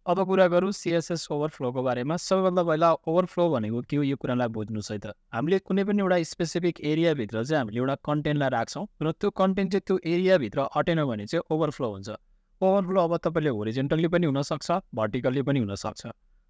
अब कुरा गरौँ CSS ओभरफ्लोको बारेमा। सबैभन्दा पहिला ओभरफ्लो भनेको के हो यो कुरालाई बुझ्नुहोस् है त। हामीले कुनै पनि एउटा स्पेसिफिक एरियाभित्र चाहिँ हामीले एउटा कन्टेन्टलाई राख्छौँ र त्यो कन्टेन्ट चाहिँ त्यो एरियाभित्र अटेन भने चाहिँ ओभरफ्लो हुन्छ। ओभरफ्लो अब तपाईँले होरिजेन्टल्ली पनि हुनसक्छ, भर्टिकल्ली पनि हुनसक्छ।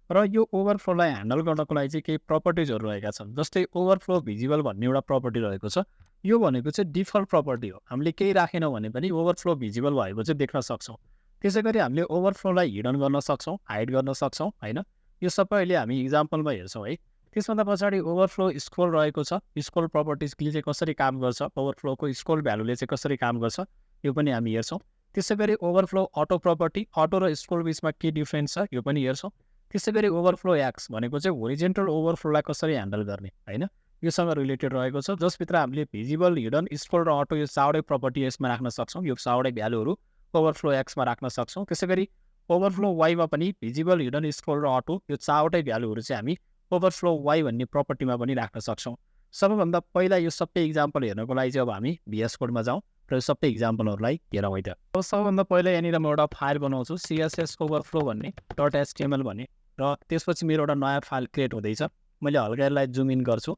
र यो ओभरफ्लोलाई ह्यान्डल गर्नको लागि चाहिँ केही प्रपर्टिजहरू रहेका छन्। जस्तै ओभरफ्लो भिजिबल भन्ने एउटा प्रपर्टी रहेको छ। यो भनेको चाहिँ डिफल्ट प्रपर्टी हो। हामीले केही राखेनौँ भने पनि ओभरफ्लो भिजिबल भएको चाहिँ देख्न सक्छौँ। त्यसै गरी हामीले ओभरफ्लोलाई हिडन गर्न सक्छौँ, हाइड गर्न सक्छौँ होइन। यो सबै अहिले हामी इक्जाम्पलमा हेर्छौँ है। त्यसभन्दा पछाडि ओभरफ्लो स्क्रोल रहेको छ। स्क्रोल प्रपर्टिजले चाहिँ कसरी काम गर्छ, ओभरफ्लोको स्क्रोल भ्यालुले चाहिँ कसरी काम गर्छ यो पनि हामी हेर्छौँ। त्यसै गरी ओभरफ्लो अटो प्रपर्टी, अटो र स्क्रोल बिचमा के डिफ्रेन्स छ यो पनि हेर्छौँ। त्यसै गरी ओभरफ्लो एक्स भनेको चाहिँ होरिजेन्टल ओभरफ्लोलाई कसरी ह्यान्डल गर्ने होइन, योसँग रिलेटेड रहेको छ। जसभित्र हामीले भिजिबल, हिडन, स्क्रोल र अटो यो चारवटै प्रपर्टी यसमा राख्न सक्छौँ। यो चारवटै भ्यालुहरू ओभरफ्लो एक्समा राख्न सक्छौँ। त्यसै गरी ओभरफ्लो वाईमा पनि भिजिबल, हिडन, स्क्रोल र अटो यो चारवटै भ्यालुहरू चाहिँ हामी ओभरफ्लो वाई भन्ने प्रपर्टीमा पनि राख्न सक्छौँ। सबैभन्दा पहिला यो सबै इक्जाम्पल हेर्नको लागि चाहिँ अब हामी VS कोडमा जाउँ र यो सबै इक्जाम्पलहरूलाई हेरौँ है त। अब सबैभन्दा पहिला यहाँनिर म एउटा फाइल बनाउँछु CSS ओभरफ्लो भन्ने .html भन्ने, र त्यसपछि मेरो एउटा नयाँ फाइल क्रिएट हुँदैछ। मैले हल्का यसलाई जुम इन गर्छु।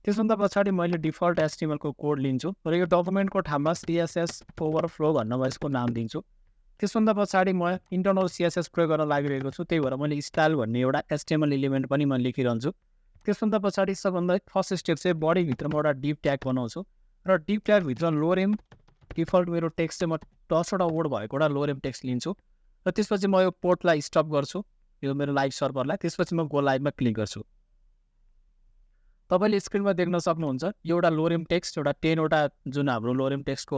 त्यसभन्दा पछाडि मैले डिफल्ट HTML को कोड लिन्छु र यो डकुमेन्टको ठाउँमा CSS ओभरफ्लो भन्न म यसको नाम दिन्छु। त्यसभन्दा पछाडि म इन्टरनल CSS प्रयोग गर्न लागिरहेको छु, त्यही भएर मैले स्टाइल भन्ने एउटा HTML इलिमेन्ट पनि म लेखिरहन्छु। त्यसभन्दा पछाडि सबभन्दा फर्स्ट स्टेप चाहिँ बडीभित्र म एउटा डिभ ट्याग बनाउँछु र डिभ ट्यागभित्र लोरेम डिफल्ट मेरो टेक्स्ट चाहिँ म 10वटा वर्ड भएको एउटा लोरेम टेक्स्ट लिन्छु र त्यसपछि म यो पोर्टलाई स्टप गर्छु, यो मेरो लाइभ सर्भरलाई। त्यसपछि म गो लाइभमा क्लिक गर्छु। तपाईँले स्क्रिनमा देख्न सक्नुहुन्छ यो एउटा लोरेम टेक्स्ट, एउटा 10वटा जुन हाम्रो लोरेम टेक्स्टको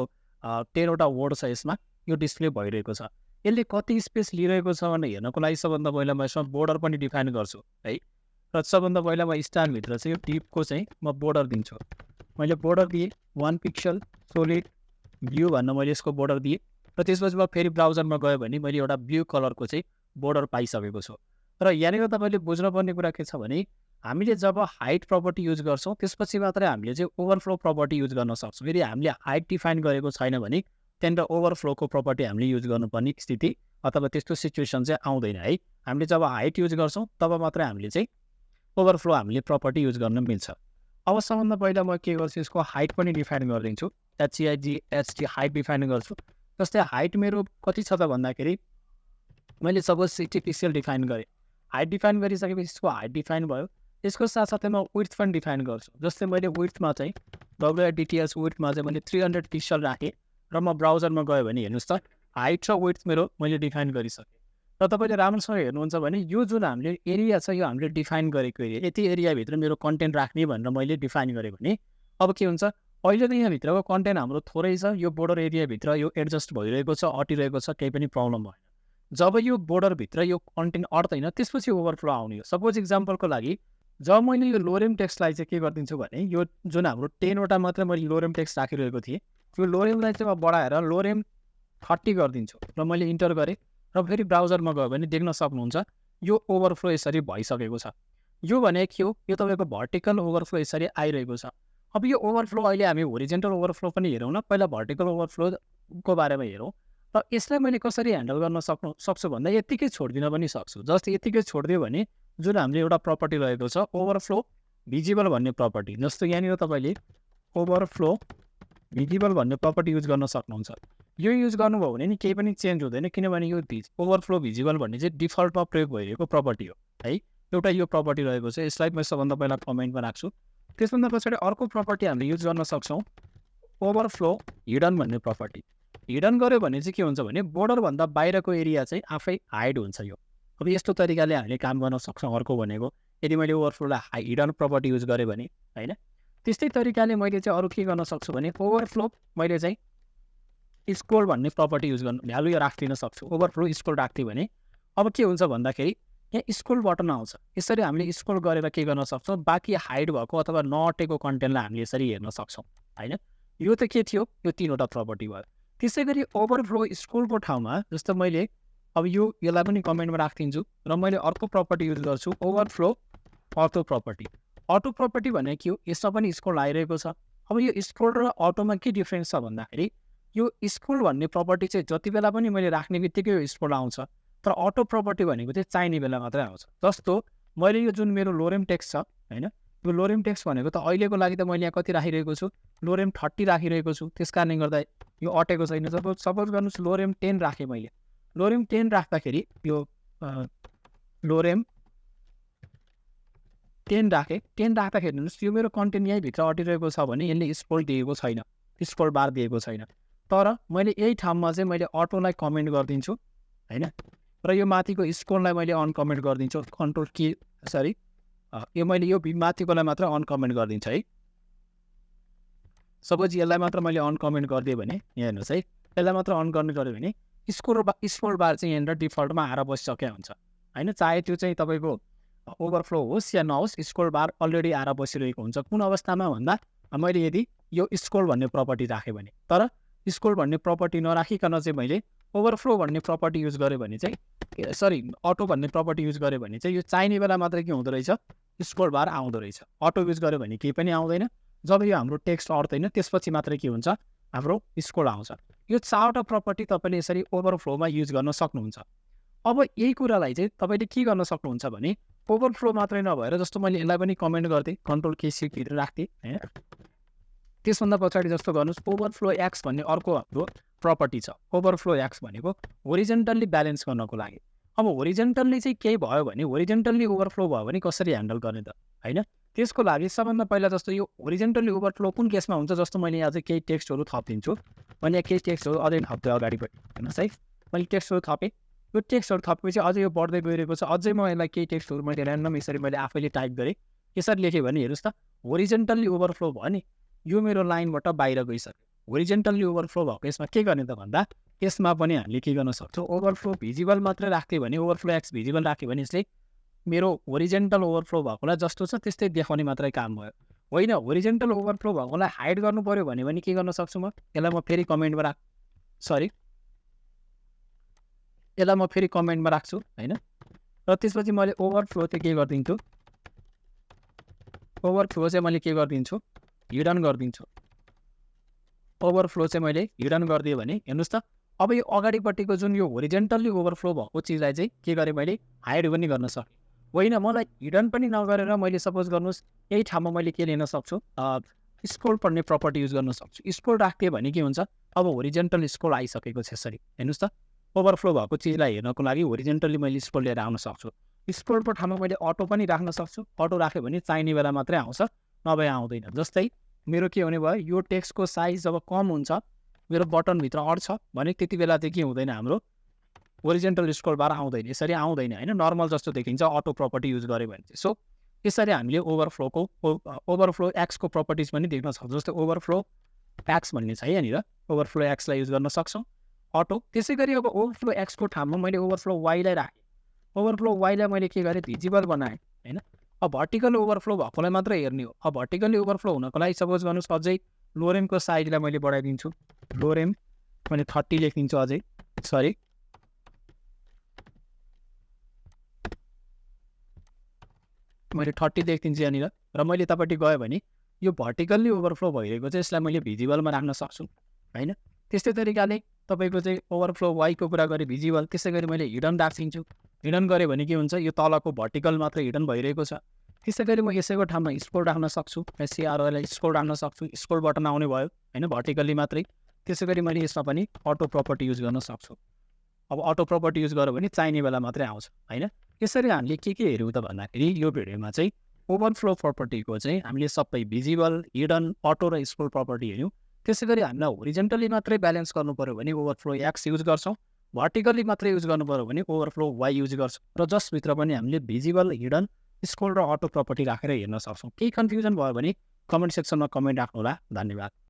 10वटा वर्ड छ यसमा, यो डिस्प्ले भइरहेको छ। यसले कति स्पेस लिइरहेको छ भनेर हेर्नको लागि सबभन्दा पहिला म यसमा बोर्डर पनि डिफाइन गर्छु है। र सबभन्दा पहिला म स्टाइलभित्र चाहिँ यो डिपको चाहिँ म बोर्डर दिन्छु। मैले बोर्डर दिएँ 1 पिक्सल सोलिड ब्लू भन्न मैले यसको बोर्डर दिएँ र त्यसपछि म फेरि ब्राउजरमा गयो भने मैले एउटा ब्लू कलरको चाहिँ बोर्डर पाइसकेको छु। र यहाँनिर तपाईँले बुझ्नुपर्ने कुरा के छ भने हामीले जब हाइट प्रपर्टी युज गर्छौँ त्यसपछि मात्रै हामीले चाहिँ ओभरफ्लो प्रपर्टी युज गर्न सक्छौँ। यदि हामीले हाइट डिफाइन गरेको छैन भने त्यहाँनिर ओभरफ्लोको प्रपर्टी हामीले युज गर्नुपर्ने स्थिति अथवा त्यस्तो सिचुएसन चाहिँ आउँदैन है। हामीले जब हाइट युज गर्छौँ तब मात्रै हामीले चाहिँ ओभरफ्लो हामीले प्रपर्टी युज गर्न मिल्छ। अब सबभन्दा पहिला म के गर्छु, यसको हाइट पनि डिफाइन गरिदिन्छु। HIGHT हाइट डिफाइन गर्छु। जस्तै हाइट मेरो कति छ त भन्दाखेरि मैले सपोज 60 पिक्सल डिफाइन गरेँ। हाइट डिफाइन गरिसकेपछि यसको हाइट डिफाइन भयो। यसको साथसाथै म विड्थ पनि डिफाइन गर्छु। जस्तै मैले विड्थमा चाहिँ WIDTH विड्थमा चाहिँ मैले 300 पिक्सल राखेँ र म ब्राउजरमा गएँ भने हेर्नुहोस् त हाइट र विड्थ मेरो मैले डिफाइन गरिसकेँ। र तपाईँले राम्रोसँग हेर्नुहुन्छ भने यो जुन हामीले एरिया छ यो हामीले डिफाइन गरेको एरिया, यति एरियाभित्र मेरो कन्टेन्ट राख्ने भनेर मैले डिफाइन गरेँ भने अब के हुन्छ, अहिले त यहाँभित्रको कन्टेन्ट हाम्रो थोरै छ, यो बोर्डर एरियाभित्र यो एडजस्ट भइरहेको छ, अटिरहेको छ, केही पनि प्रब्लम भएन। जब यो बोर्डरभित्र यो कन्टेन्ट अट्दैन त्यसपछि ओभरफ्लो आउने हो। सपोज इक्जाम्पलको लागि जब मैले यो लोरेम टेक्स्टलाई चाहिँ के गरिदिन्छु भने यो जुन हाम्रो 10वटा मात्रै मैले लोरेम टेक्स्ट राखिरहेको थिएँ, यो लोरेमलाई चाहिँ म बढाएर लोरेम 30 गरिदिन्छु र मैले इन्टर गरेँ र फेरि ब्राउजरमा गयो भने देख्न सक्नुहुन्छ यो ओभरफ्लो यसरी भइसकेको छ। यो भने के हो, यो तपाईँको भर्टिकल ओभरफ्लो यसरी आइरहेको छ। अब यो ओभरफ्लो अहिले हामी होरिजेन्टल ओभरफ्लो पनि हेरौँ न, पहिला भर्टिकल ओभरफ्लोको बारेमा हेरौँ। र यसलाई मैले कसरी ह्यान्डल गर्न सक्छु भन्दा यत्तिकै छोडिदिन पनि सक्छु। जस्तै यत्तिकै छोडिदियो भने जुन हामीले एउटा प्रपर्टी रहेको छ ओभरफ्लो भिजिबल भन्ने प्रपर्टी, जस्तो यहाँनिर तपाईँले ओभरफ्लो भिजिबल भन्ने प्रपर्टी युज गर्न सक्नुहुन्छ। यो युज गर्नुभयो भने नि केही पनि चेन्ज हुँदैन, किनभने यो ओभरफ्लो भिजिबल भन्ने चाहिँ डिफल्टमा प्रयोग भइरहेको प्रपर्टी हो है। एउटा यो प्रपर्टी रहेको छ, यसलाई म सबभन्दा पहिला कमेन्टमा राख्छु। त्यसभन्दा पछाडि अर्को प्रपर्टी हामीले युज गर्न सक्छौँ ओभरफ्लो हिडन भन्ने प्रपर्टी। हिडन गऱ्यो भने चाहिँ के हुन्छ भने बोर्डरभन्दा बाहिरको एरिया चाहिँ आफै हाइड हुन्छ। यो अब यस्तो तरिकाले हामीले काम गर्न सक्छौँ। अर्को भनेको यदि मैले ओभरफ्लोलाई हिडन प्रपर्टी युज गरेँ भने होइन, त्यस्तै तरिकाले मैले चाहिँ अरू के गर्न सक्छु भने ओभरफ्लो मैले चाहिँ स्क्रोल भन्ने प्रपर्टी युज गर्नु भ्यालु यो राखिदिन सक्छु। ओभरफ्लो स्क्रोल राख्थेँ भने अब के हुन्छ भन्दाखेरि यहाँ स्क्रोल बटन आउँछ। यसरी हामीले स्क्रोल गरेर के गर्न सक्छौँ, बाँकी हाइड भएको अथवा नअटेको कन्टेन्टलाई हामीले यसरी हेर्न सक्छौँ होइन। यो त के थियो, यो 3वटा प्रपर्टी भयो। त्यसै गरी ओभरफ्लो स्क्रोलको ठाउँमा जस्तो मैले अब यसलाई पनि कमेन्टमा राखिदिन्छु र मैले अर्को प्रपर्टी युज गर्छु overflow auto property. Auto property भने के हो, यसमा पनि स्क्रोल आइरहेको छ। अब यो स्क्रोल र अटोमा के डिफ्रेन्स छ भन्दाखेरि यो स्क्रोल भन्ने प्रपर्टी चाहिँ जति बेला पनि मैले राख्ने बित्तिकै यो स्क्रोल आउँछ तर अटो प्रपर्टी भनेको चाहिँ चाहिने बेला मात्रै आउँछ। जस्तो मैले यो जुन मेरो लोरेम टेक्स्ट छ होइन, यो लोरेम टेक्स्ट भनेको त अहिलेको लागि त मैले यहाँ कति राखिरहेको छु, लोरेम 30 राखिरहेको छु। त्यस कारणले गर्दा यो अटेको छैन। सपोज गर्नुहोस् लोरेम 10 राखेँ मैले। लोरेम 10 राख्दाखेरि यो लोरेम 10 राखेँ। 10 राख्दाखेरि हेर्नुहोस् यो मेरो कन्टेन्ट यहीँभित्र अटिरहेको छ भने यसले स्क्रोल दिएको छैन, स्क्रोल बार दिएको छैन। तर मैले यही ठाउँमा चाहिँ मैले अटोलाई कमेन्ट गरिदिन्छु होइन, र यो माथिको स्क्रोललाई मैले अनकमेन्ट गरिदिन्छु। कन्ट्रोल की सरी यो मैले यो माथिकोलाई मात्र अनकमेन्ट गरिदिन्छु है। सपोज यसलाई मात्र मैले अनकमेन्ट गरिदिएँ भने यहाँ हेर्नुहोस् है, यसलाई मात्र अन गर्ने गऱ्यो भने स्क्रोल बार चाहिँ यहाँनिर डिफल्टमा आएर बसिसकेको हुन्छ होइन। चाहे त्यो चाहिँ तपाईँको ओभरफ्लो होस् या नहोस्, स्क्रोल बार अलरेडी आएर बसिरहेको हुन्छ। कुन अवस्थामा भन्दा मैले यदि यो स्क्रोल भन्ने प्रपर्टी राखेँ भने, तर स्क्रोल भन्ने प्रपर्टी नराखिकन चाहिँ मैले ओभरफ्लो भन्ने प्रपर्टी युज गरेँ भने चाहिँ सरी अटो भन्ने प्रपर्टी युज गरेँ भने चाहिँ यो चाहिने बेला मात्रै के हुँदो रहेछ, स्क्रोल बार आउँदो रहेछ। अटो युज गर्यो भने केही पनि आउँदैन। जब यो हाम्रो टेक्स्ट अट्दैन त्यसपछि मात्रै के हुन्छ, हाम्रो स्क्रोल आउँछ। यो 4वटा प्रपर्टी तपाईँले यसरी ओभरफ्लोमा युज गर्न सक्नुहुन्छ। अब यही कुरालाई चाहिँ तपाईँले के गर्न सक्नुहुन्छ भने ओभरफ्लो मात्रै नभएर जस्तो मैले यसलाई पनि कमेन्ट गर्थेँ, कन्ट्रोल की भित्र राख्थेँ होइन। त्यसभन्दा पछाडि जस्तो गर्नुहोस् ओभरफ्लो एक्स भन्ने अर्को हाम्रो प्रपर्टी छ। ओभरफ्लो एक्स भनेको होरिजेन्टल्ली ब्यालेन्स गर्नको लागि। अब होरिजेन्टल्ली चाहिँ केही भयो भने, होरिजेन्टल्ली ओभरफ्लो भयो भने कसरी ह्यान्डल गर्ने त होइन। त्यसको लागि सबभन्दा पहिला जस्तो यो होरिजेन्टल्ली ओभरफ्लो कुन केसमा हुन्छ, जस्तो मैले यहाँ चाहिँ केही टेक्स्टहरू थपिदिन्छु। मैले यहाँ केही टेक्स्टहरू अझै थप्दै अगाडिपट्टि हेर्नुहोस् है, मैले टेक्स्टहरू थपेँ। यो टेक्स्टहरू थपेपछि अझै यो बढ्दै गइरहेको छ। अझै म यसलाई केही टेक्स्टहरू मैले ऱ्यान्डम यसरी मैले आफैले टाइप गरेँ, यसरी लेखेँ भने हेर्नुहोस् त होरिजेन्टल्ली ओभरफ्लो भयो नि, यो मेरो लाइनबाट बाहिर गइसक्यो। होरिजेन्टल्ली ओभरफ्लो भएको यसमा के गर्ने त भन्दा यसमा पनि हामीले के गर्न सक्छौँ, ओभरफ्लो भिजिबल मात्रै राख्थ्यो भने, ओभरफ्लो एक्स भिजिबल राख्यो भने यसले मेरो होरिजेन्टल ओभरफ्लो भएकोलाई जस्तो छ त्यस्तै देखाउने मात्रै काम भयो। होइन होरिजेन्टल ओभरफ्लो भएकोलाई हाइड गर्नु पऱ्यो भने के गर्न सक्छु म, यसलाई म फेरि कमेन्टमा राख्छु होइन। र त्यसपछि मैले ओभरफ्लो चाहिँ के गरिदिन्छु, ओभरफ्लो चाहिँ मैले के गरिदिन्छु, हिडन गरिदिन्छु। ओभरफ्लो चाहिँ मैले हिडन गरिदिएँ भने हेर्नुहोस् त अब यो अगाडिपट्टिको जुन यो होरिजेन्टल्ली ओभरफ्लो भएको चिजलाई चाहिँ के गरेँ मैले हाइड पनि गर्न सकेँ। होइन मलाई हिडन पनि नगरेर मैले सपोज गर्नुहोस् यही ठाउँमा मैले के लिन सक्छु, स्क्रोल पर्ने प्रपर्टी युज गर्न सक्छु। स्क्रोल राख्थेँ भने के हुन्छ, अब होरिजेन्टल स्क्रोल आइसकेको छ यसरी हेर्नुहोस् त। ओभरफ्लो भएको चिजलाई हेर्नको लागि होरिजेन्टल्ली मैले स्क्रोल लिएर आउन सक्छु। स्क्रोलको ठाउँमा मैले अटो पनि राख्न सक्छु। अटो राख्यो भने चाहिने बेला मात्रै आउँछ, नभए आउँदैन। जस्तै मेरो के हुने भयो, यो टेक्स्टको साइज जब कम हुन्छ, मेरो बटनभित्र अट्छ भने त्यति बेला चाहिँ के हुँदैन, हाम्रो होरिजेन्टल स्क्रोल बार आउँदैन, यसरी आउँदैन होइन, नर्मल जस्तो देखिन्छ अटो प्रपर्टी युज गऱ्यो भने चाहिँ। सो यसरी हामीले ओभरफ्लो एक्सको प्रपर्टिज पनि देख्न सक्छौँ। जस्तै ओभरफ्लो एक्स भन्ने छ यहाँनिर, ओभरफ्लो एक्सलाई युज गर्न सक्छौँ अटो। त्यसै गरी अब ओभरफ्लो एक्सको ठाउँमा मैले ओभरफ्लो वाईलाई राखेँ। ओभरफ्लो वाईलाई मैले के गरेँ, भिजिबल बनाएँ होइन। अब भर्टिकल ओभरफ्लो भएकोलाई मात्रै हेर्ने हो। अब भर्टिकल्ली ओभरफ्लो हुनको लागि सपोज गर्नुहोस् अझै लोरेमको साइजलाई मैले बढाइदिन्छु। लोरेम मैले 30 लेखिदिन्छु अझै, सरी मैले 30 लेखिदिन्छु यहाँनिर। र मैले यतापट्टि गएँ भने यो भर्टिकल्ली ओभरफ्लो भइरहेको चाहिँ यसलाई मैले भिजिबलमा राख्न सक्छु होइन। त्यस्तै तरिकाले तपाईँको चाहिँ ओभरफ्लो वाईको कुरा गरेँ भिजिबल, त्यसै गरी मैले हिडन राखिदिन्छु। हिडन गरेँ भने के हुन्छ, यो तलको भर्टिकल मात्रै हिडन भइरहेको छ। त्यसै गरी म यसैको ठाउँमा स्क्रोल राख्न सक्छु, एससीआरओलाई स्क्रोल राख्न सक्छु, स्क्रोल बटन आउने भयो होइन भर्टिकल्ली मात्रै। त्यसै गरी मैले यसमा पनि अटो प्रपर्टी युज गर्न सक्छु। अब अटो प्रपर्टी युज गर्यो भने चाहिने बेला मात्रै आउँछ होइन। यसरी हामीले के हेऱ्यौँ त भन्दाखेरि यो भिडियोमा चाहिँ ओभरफ्लो प्रपर्टीको चाहिँ हामीले सबै भिजिबल, हिडन, अटो र स्क्रोल प्रपर्टी हेऱ्यौँ। त्यसै गरी हामीलाई होरिजेन्टली मात्रै ब्यालेन्स गर्नु पऱ्यो भने ओभरफ्लो एक्स युज गर्छौँ, भर्टिकल्ली मात्रै युज गर्नु पऱ्यो भने ओभरफ्लो वाई युज गर्छौँ। र जसभित्र पनि हामीले भिजिबल, हिडन, स्क्रोल र अटो प्रपर्टी राखेर हेर्न सक्छौँ। केही कन्फ्युजन भयो भने कमेन्ट सेक्सनमा कमेन्ट राख्नुहोला। धन्यवाद।